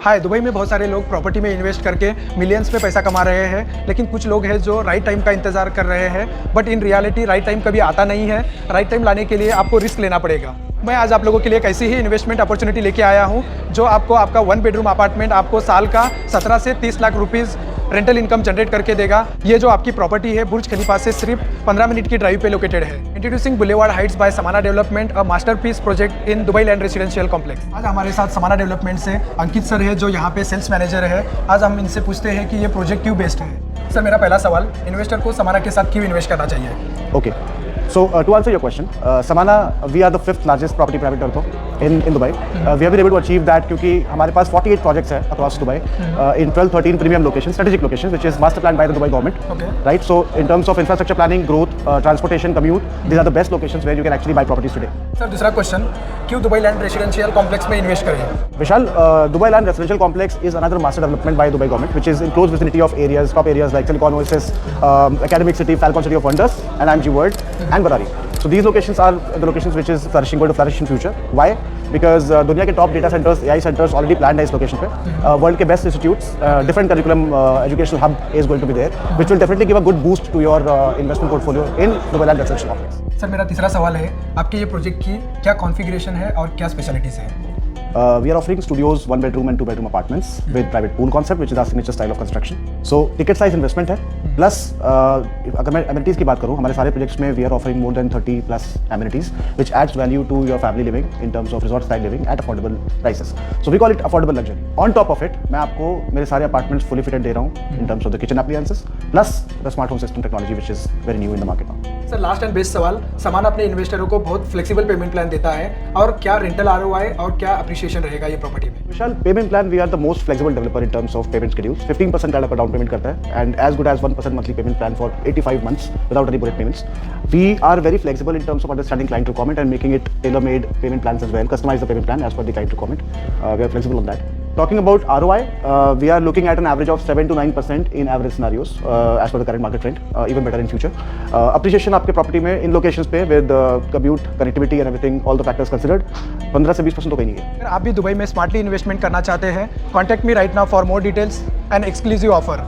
हाय, Dubai में बहुत सारे लोग प्रॉपर्टी में इन्वेस्ट करके मिलियंस में पैसा कमा रहे हैं, लेकिन कुछ लोग हैं जो राइट टाइम का इंतजार कर रहे हैं, but in reality right time कभी आता नहीं है। राइट टाइम लाने के लिए आपको रिस्क लेना पड़ेगा। मैं आज आप लोगों के लिए एक ऐसी ही इन्वेस्टमेंट अपॉर्चुनिटी लेके आया हूं, जो आपको आपका 1 बेडरूम अपार्टमेंट आपको साल का 17 से 30 lakh rupees rental income generate करके देगा। ये जो आपकी प्रॉपर्टी है बुर्ज खलीफा से सिर्फ 15 मिनट की ड्राइव पे लोकेटेड है। इंट्रोड्यूसिंग बुलेवार्ड हाइट्स बाय समाना development, a masterpiece project in Dubai land residential complex. आज हमारे साथ समाना डेवलपमेंट से अंकित सर है, जो यहाँ पे सेल्स मैनेजर है। आज हम इनसे पूछते हैं कि ये प्रोजेक्ट क्यों बेस्ट है। सर, मेरा पहला सवाल, इन्वेस्टर को समाना के साथ क्यों इन्वेस्ट करना चाहिए? Okay. So to answer your question, Samana, we are the 5th largest property private developer in Dubai. We have been able to achieve that क्योंकि हमारे पास 48 projects हैं across Dubai in 12-13 premium locations, strategic locations, which is master planned by the Dubai government. Okay. Right. So in terms of infrastructure planning, growth, transportation, commute, these are the best locations where you can actually buy properties today. Sir, दूसरा question, क्यों Dubai land residential complex में invest करें? Vishal, Dubai Land Residential Complex is another master development by Dubai government, which is in close vicinity of areas, top areas like Silicon Oasis, Academic City, Falcon City of Wonders, and IMG World, and Barari. So these locations are the locations which is flourishing, going to flourish in future. Why? Because दुनिया के top data centers, AI centers already planned है इस location पे. World के best institutes, different curriculum, educational hub is going to be there, which will definitely give a good boost to your investment portfolio in Dubai Land Residential Complex. Sir, मेरा तीसरा सवाल है, आपके ये प्रोजेक्ट की क्या कॉन्फ़िगरेशन है और क्या स्पेशलिटीज़ है? We are offering studios, 1 bedroom and 2 bedroom apartments with private pool concept, which is our signature style of construction. So ticket size investment है, plus अगर मैं amenities की बात करूँ, हमारे सारे projects में we are offering more than 30 plus amenities, which adds value to your family living in terms of resort style living at affordable prices. So we call it affordable luxury. On top of it, मैं आपको मेरे सारे apartments fully fitted दे रहा हूँ in terms of the kitchen appliances, plus the smart home system technology, which is very new in the market now. Sir, last and best सवाल, समाना अपने इन्वेस्टरों को बहुत फ्लेक्सिबल पेमेंट प्लान देता है, और क्या रेंटल आरओआई और क्या अप्रिसिएशन रहेगा ये प्रॉपर्टी में? Vishal, payment plan, we are the most flexible developer in terms of payment schedules. 15% का down payment करता है, and as good as 1% monthly payment plan for 85 months without any bullet payments. We are very flexible in terms of understanding client requirement and making it tailor-made payment plans as well. Customize the payment plan as per the client requirement. We are flexible on that. Talking about ROI, we are looking at an average of 7 to 9% in average scenarios as per the current market trend, even better in future. Appreciation आपके property में in locations पे with commute, connectivity and everything, all the factors considered, 15 से 20% तो कहीं नहीं है. अगर आप भी दुबई में स्मार्टली इन्वेस्टमेंट करना चाहते हैं, contact me right now for more details and exclusive offer.